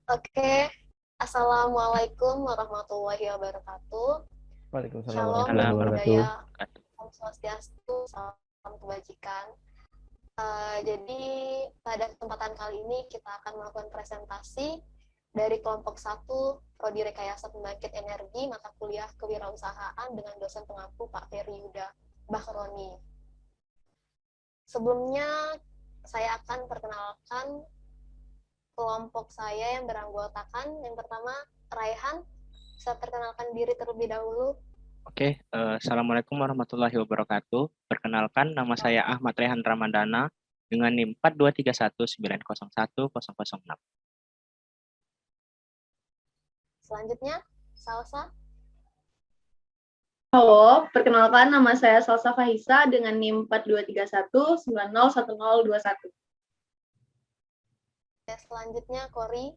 Oke, Assalamualaikum warahmatullahi wabarakatuh. Waalaikumsalam Shalom, warahmatullahi namo wabarakatuh. buddhaya, Om Swastiastu, salam kebajikan. Jadi pada kesempatan kali ini kita akan melakukan presentasi dari kelompok 1 Prodi Rekayasa Pembangkit Energi mata kuliah Kewirausahaan dengan dosen pengampu Pak Ferry Yuda Bahroni. Sebelumnya saya akan perkenalkan kelompok saya yang beranggotakan. Yang pertama, Raihan. Bisa perkenalkan diri terlebih dahulu. Oke, Assalamualaikum warahmatullahi wabarakatuh. Perkenalkan, nama saya Ahmad Rehan Ramadana dengan NIM 42319011006. Selanjutnya, Salsa. Halo, perkenalkan nama saya Salsa Fahisa dengan NIM 4231901021. Selanjutnya, Kori.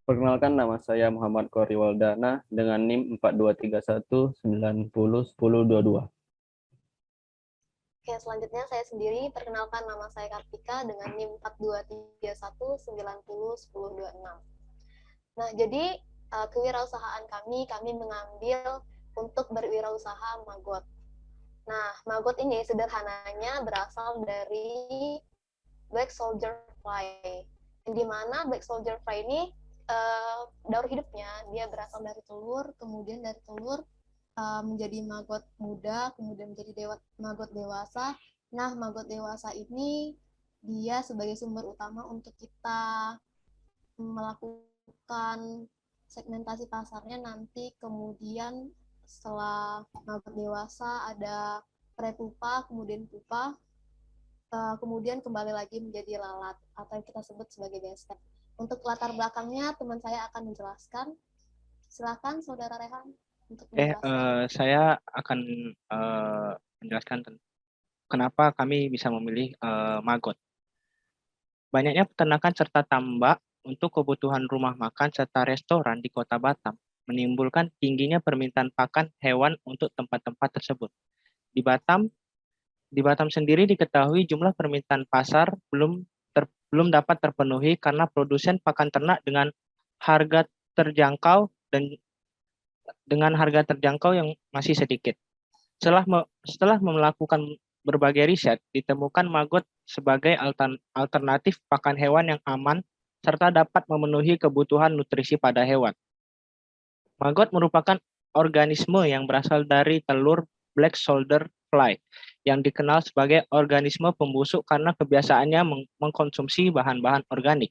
Perkenalkan, nama saya Muhammad Kori Waldana dengan NIM 4231901022. Oke, selanjutnya saya sendiri. Perkenalkan, nama saya Kartika dengan NIM 4231901026. Nah, jadi kewirausahaan kami mengambil untuk berwirausaha Magot. Nah, Magot ini sederhananya berasal dari Black Soldier Fly. Di mana Black Soldier Fly ini daur hidupnya dia berasal dari telur, kemudian dari telur menjadi maggot muda, kemudian menjadi maggot dewasa. Nah, maggot dewasa ini dia sebagai sumber utama untuk kita melakukan segmentasi pasarnya nanti. Kemudian setelah maggot dewasa ada prepupa, kemudian pupa, kemudian kembali lagi menjadi lalat atau yang kita sebut sebagai bestek. Untuk latar belakangnya teman saya akan menjelaskan. Silakan Saudara Rehan untuk menjelaskan. Saya akan menjelaskan kenapa kami bisa memilih Magot. Banyaknya peternakan serta tambak untuk kebutuhan rumah makan serta restoran di Kota Batam menimbulkan tingginya permintaan pakan hewan untuk tempat-tempat tersebut. Di Batam sendiri diketahui jumlah permintaan pasar belum dapat terpenuhi karena produsen pakan ternak dengan harga terjangkau yang masih sedikit. Setelah melakukan berbagai riset, ditemukan maggot sebagai alternatif pakan hewan yang aman serta dapat memenuhi kebutuhan nutrisi pada hewan. Maggot merupakan organisme yang berasal dari telur Black Soldier Fly yang dikenal sebagai organisme pembusuk karena kebiasaannya mengkonsumsi bahan-bahan organik.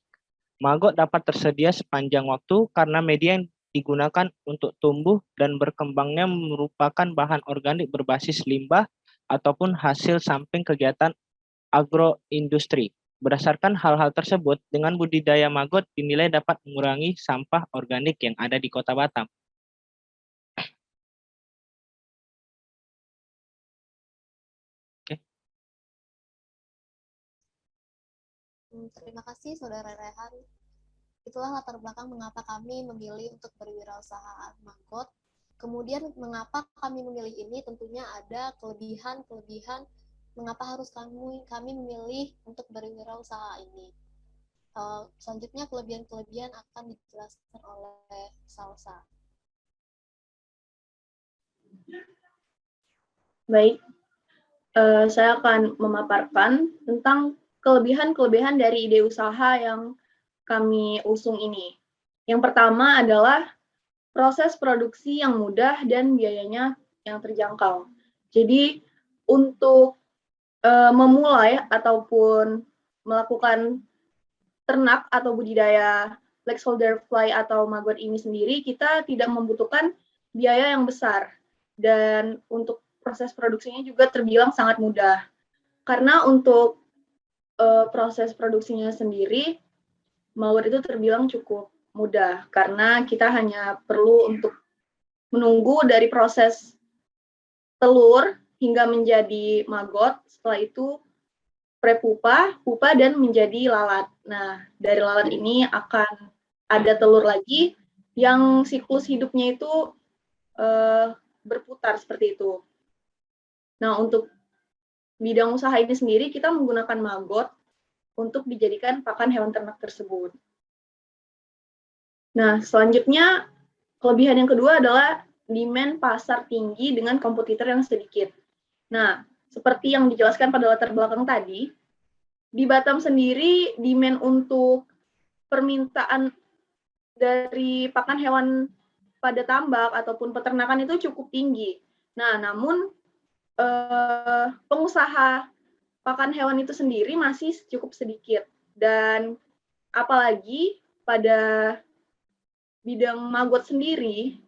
Maggot dapat tersedia sepanjang waktu karena media yang digunakan untuk tumbuh dan berkembangnya merupakan bahan organik berbasis limbah ataupun hasil samping kegiatan agroindustri. Berdasarkan hal-hal tersebut, dengan budidaya maggot dinilai dapat mengurangi sampah organik yang ada di Kota Batam. Terima kasih Saudara Rehan. Itulah latar belakang mengapa kami memilih untuk berwirausaha Maggot. Kemudian mengapa kami memilih ini, tentunya ada kelebihan-kelebihan mengapa harus kami memilih untuk berwirausaha ini. Selanjutnya kelebihan-kelebihan akan dijelaskan oleh Salsa. Baik, saya akan memaparkan tentang kelebihan-kelebihan dari ide usaha yang kami usung ini. Yang pertama adalah proses produksi yang mudah dan biayanya yang terjangkau. Jadi untuk memulai ataupun melakukan ternak atau budidaya Black Soldier Fly atau maggot ini sendiri, kita tidak membutuhkan biaya yang besar. Dan untuk proses produksinya juga terbilang sangat mudah. Karena untuk proses produksinya sendiri, maggot itu terbilang cukup mudah. Karena kita hanya perlu untuk menunggu dari proses telur hingga menjadi maggot, setelah itu prepupa, pupa, dan menjadi lalat. Nah, dari lalat ini akan ada telur lagi yang siklus hidupnya itu berputar seperti itu. Nah, untuk bidang usaha ini sendiri kita menggunakan maggot untuk dijadikan pakan hewan ternak tersebut. Nah, selanjutnya kelebihan yang kedua adalah demand pasar tinggi dengan kompetitor yang sedikit. Nah, seperti yang dijelaskan pada latar belakang tadi, di Batam sendiri demand untuk permintaan dari pakan hewan pada tambak ataupun peternakan itu cukup tinggi. Nah, namun pengusaha pakan hewan itu sendiri masih cukup sedikit. Dan apalagi pada bidang maggot sendiri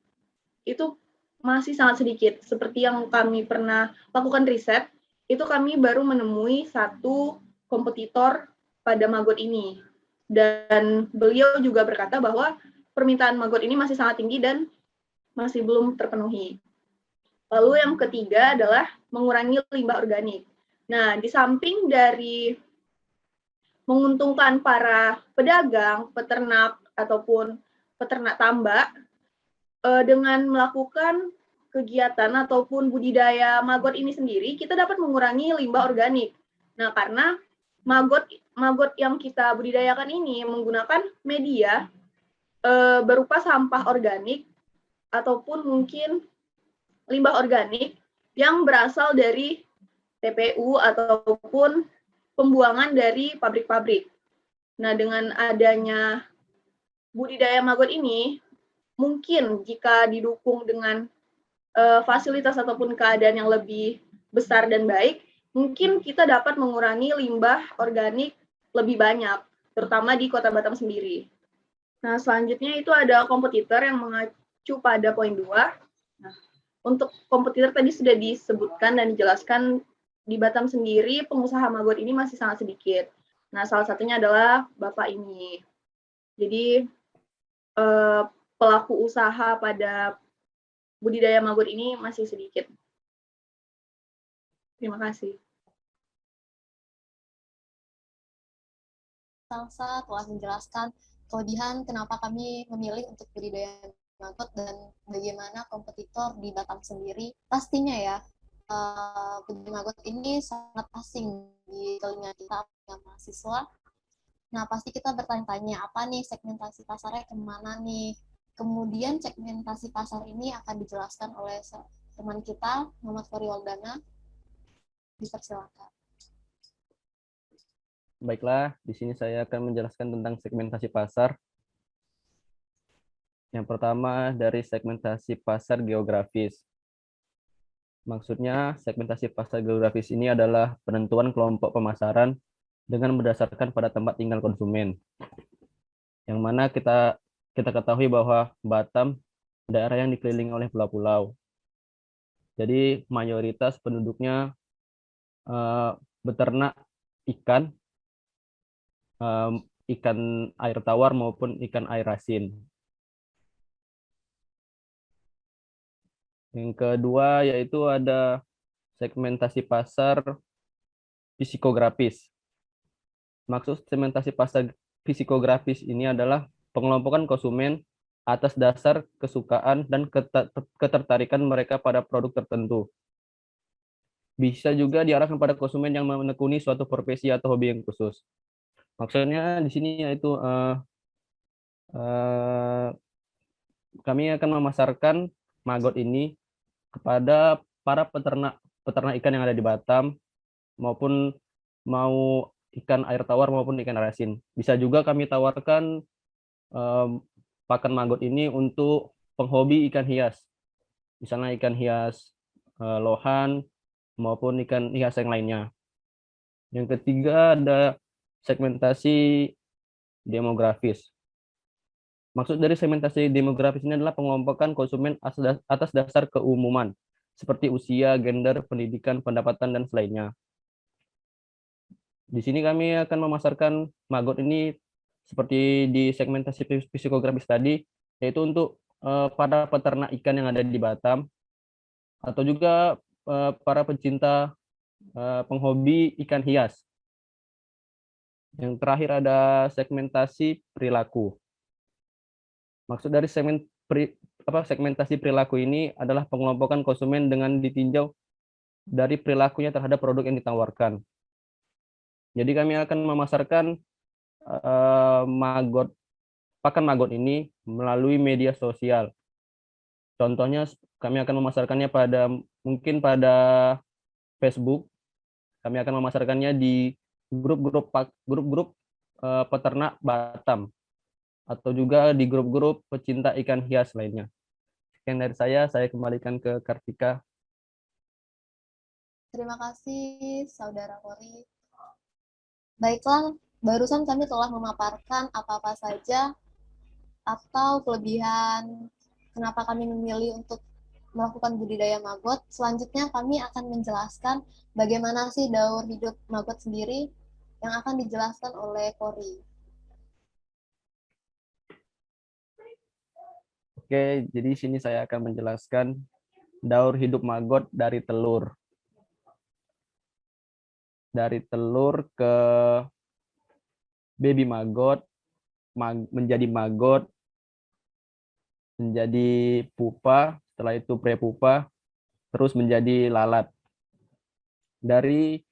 itu masih sangat sedikit. Seperti yang kami pernah lakukan riset, itu kami baru menemui satu kompetitor pada maggot ini. Dan beliau juga berkata bahwa permintaan maggot ini masih sangat tinggi dan masih belum terpenuhi. Lalu yang ketiga adalah mengurangi limbah organik. Nah, di samping dari menguntungkan para pedagang, peternak, ataupun peternak tambak, dengan melakukan kegiatan ataupun budidaya maggot ini sendiri, kita dapat mengurangi limbah organik. Nah, karena maggot yang kita budidayakan ini menggunakan media berupa sampah organik ataupun mungkin limbah organik yang berasal dari TPU ataupun pembuangan dari pabrik-pabrik. Nah, dengan adanya budidaya maggot ini, mungkin jika didukung dengan fasilitas ataupun keadaan yang lebih besar dan baik, mungkin kita dapat mengurangi limbah organik lebih banyak, terutama di Kota Batam sendiri. Nah, selanjutnya itu ada kompetitor yang mengacu pada poin 2. Nah, untuk kompetitor tadi sudah disebutkan dan dijelaskan, di Batam sendiri pengusaha maggot ini masih sangat sedikit. Nah, salah satunya adalah Bapak ini. Jadi, pelaku usaha pada budidaya maggot ini masih sedikit. Terima kasih. Salsa telah menjelaskan kelebihan kenapa kami memilih untuk budidaya maggot dan bagaimana kompetitor di Batam sendiri. Pastinya ya, budidaya maggot ini sangat asing di telinga kita yang mahasiswa. Nah, pasti kita bertanya-tanya, apa nih segmentasi pasarnya kemana nih? Kemudian segmentasi pasar ini akan dijelaskan oleh teman kita, Muhammad Fori Waldana. Dipersilakan. Baiklah, di sini saya akan menjelaskan tentang segmentasi pasar. Yang pertama dari segmentasi pasar geografis. Maksudnya, segmentasi pasar geografis ini adalah penentuan kelompok pemasaran dengan berdasarkan pada tempat tinggal konsumen. Yang mana kita ketahui bahwa Batam daerah yang dikelilingi oleh pulau-pulau. Jadi mayoritas penduduknya beternak ikan, ikan air tawar maupun ikan air asin. Yang kedua yaitu ada segmentasi pasar psikografis. Maksud segmentasi pasar psikografis ini adalah pengelompokan konsumen atas dasar kesukaan dan ketertarikan mereka pada produk tertentu. Bisa juga diarahkan pada konsumen yang menekuni suatu profesi atau hobi yang khusus. Maksudnya di sini yaitu kami akan memasarkan maggot ini kepada para peternak ikan yang ada di Batam, maupun mau ikan air tawar maupun ikan asin. Bisa juga kami tawarkan pakan maggot ini untuk penghobi ikan hias, misalnya ikan hias lohan maupun ikan hias yang lainnya. Yang ketiga ada segmentasi demografis. Maksud dari segmentasi demografis ini adalah pengelompokan konsumen atas dasar keumuman, seperti usia, gender, pendidikan, pendapatan, dan selainnya. Di sini kami akan memasarkan maggot ini seperti di segmentasi psikografis tadi, yaitu untuk para peternak ikan yang ada di Batam, atau juga para pecinta penghobi ikan hias. Yang terakhir ada segmentasi perilaku. Maksud dari segmentasi perilaku ini adalah pengelompokan konsumen dengan ditinjau dari perilakunya terhadap produk yang ditawarkan. Jadi kami akan memasarkan maggot pakan maggot ini melalui media sosial. Contohnya kami akan memasarkannya mungkin pada Facebook. Kami akan memasarkannya di grup-grup peternak Batam atau juga di grup-grup pecinta ikan hias lainnya. Sekian dari saya kembalikan ke Kartika. Terima kasih, Saudara Kori. Baiklah, barusan kami telah memaparkan apa-apa saja atau kelebihan kenapa kami memilih untuk melakukan budidaya maggot. Selanjutnya kami akan menjelaskan bagaimana sih daur hidup maggot sendiri yang akan dijelaskan oleh Kori. Oke, jadi sini saya akan menjelaskan daur hidup maggot dari telur. Dari telur ke baby maggot, menjadi maggot, menjadi pupa, setelah itu prepupa, terus menjadi lalat. Dari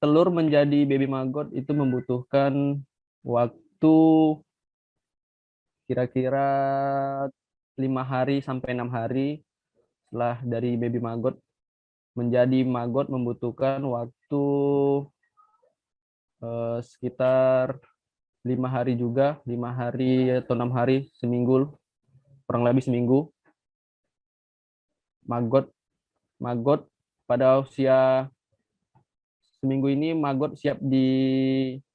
telur menjadi baby maggot itu membutuhkan waktu kira-kira 5 hari sampai 6 hari. Setelah dari baby maggot menjadi maggot membutuhkan waktu sekitar 5 hari juga, 5 hari atau 6 hari, seminggu, kurang lebih seminggu. Maggot pada usia seminggu ini maggot siap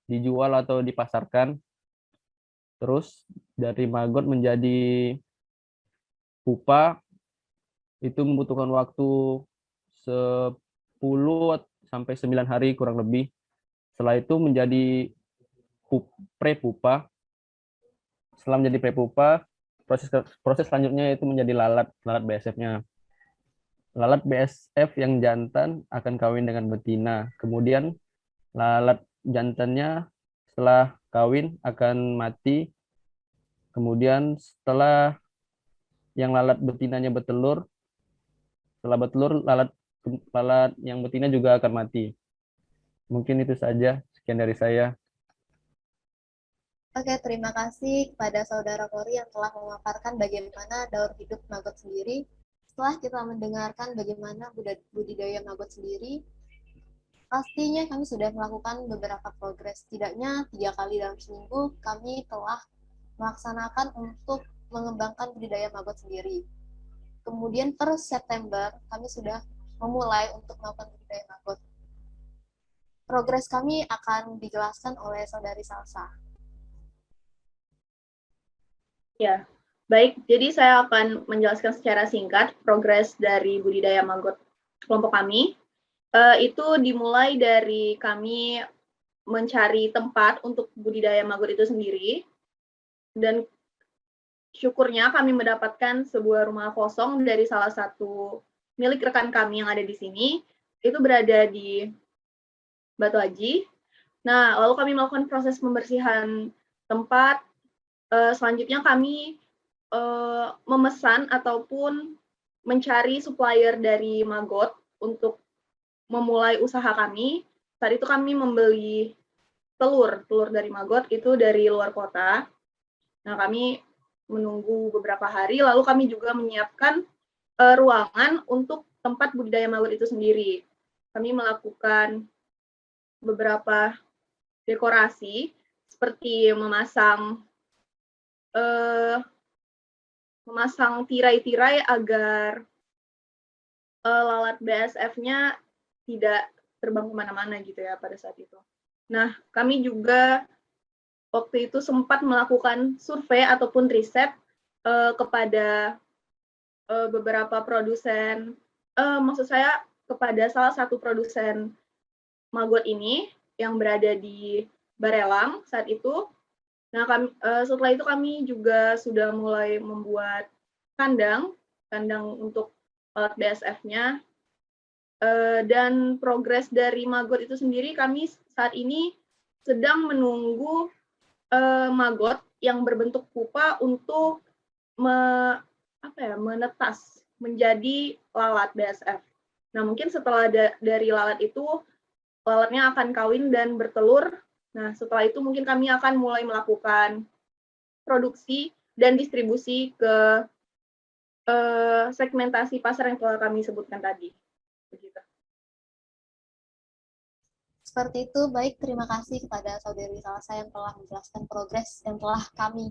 dijual atau dipasarkan. Terus dari maggot menjadi pupa itu membutuhkan waktu 10 sampai 9 hari kurang lebih. Setelah itu menjadi prepupa. Setelah menjadi prepupa, proses selanjutnya itu menjadi lalat BSF-nya. Lalat BSF yang jantan akan kawin dengan betina. Kemudian lalat jantannya setelah kawin akan mati. Kemudian setelah yang lalat betinanya bertelur, setelah bertelur lalat yang betina juga akan mati. Mungkin itu saja. Sekian dari saya. Oke, terima kasih kepada Saudara Kori yang telah memaparkan bagaimana daur hidup maggot sendiri. Setelah kita mendengarkan bagaimana budidaya maggot sendiri, pastinya kami sudah melakukan beberapa progres. Setidaknya 3 kali dalam seminggu kami telah melaksanakan untuk mengembangkan budidaya maggot sendiri. Kemudian per September kami sudah memulai untuk melakukan budidaya maggot. Progres kami akan dijelaskan oleh Saudari Salsa. Ya, baik. Jadi saya akan menjelaskan secara singkat progres dari budidaya maggot kelompok kami. Itu dimulai dari kami mencari tempat untuk budidaya maggot itu sendiri. Dan syukurnya kami mendapatkan sebuah rumah kosong dari salah satu milik rekan kami yang ada di sini. Itu berada di Batu Haji. Nah, lalu kami melakukan proses pembersihan tempat. Selanjutnya kami memesan ataupun mencari supplier dari maggot untuk memulai usaha kami. Saat itu kami membeli telur dari maggot itu dari luar kota. Nah, kami menunggu beberapa hari, lalu kami juga menyiapkan ruangan untuk tempat budidaya maggot itu sendiri. Kami melakukan beberapa dekorasi seperti memasang tirai-tirai agar lalat BSF-nya tidak terbang kemana-mana gitu ya pada saat itu. Nah, kami juga waktu itu sempat melakukan survei ataupun riset kepada beberapa produsen, maksud saya kepada salah satu produsen maggot ini yang berada di Barelang saat itu. Nah, setelah itu kami juga sudah mulai membuat kandang untuk lalat BSF-nya. Dan progres dari maggot itu sendiri, kami saat ini sedang menunggu maggot yang berbentuk pupa untuk menetas menjadi lalat BSF. Nah, mungkin setelah dari lalat itu, lalatnya akan kawin dan bertelur Nah, setelah itu mungkin kami akan mulai melakukan produksi dan distribusi ke segmentasi pasar yang telah kami sebutkan tadi. Begitu. Seperti itu, baik, terima kasih kepada Saudari Salsa yang telah menjelaskan progres yang telah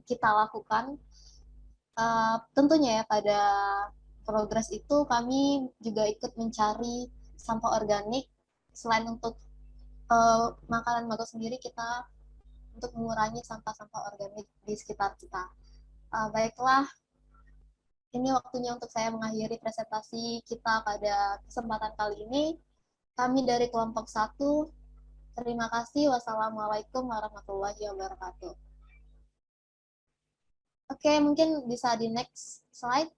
kita lakukan. Tentunya ya, pada progres itu kami juga ikut mencari sampah organik. Selain untuk makanan Magot sendiri, kita untuk mengurangi sampah-sampah organik di sekitar kita. Baiklah, ini waktunya untuk saya mengakhiri presentasi kita pada kesempatan kali ini. Kami dari kelompok 1, terima kasih. Wassalamualaikum warahmatullahi wabarakatuh. Oke, mungkin bisa di next slide.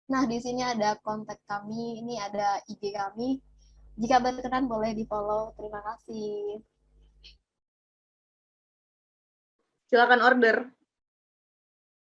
Nah, di sini ada kontak kami, ini ada IG kami. Jika berkenan boleh di-follow. Terima kasih. Silakan order.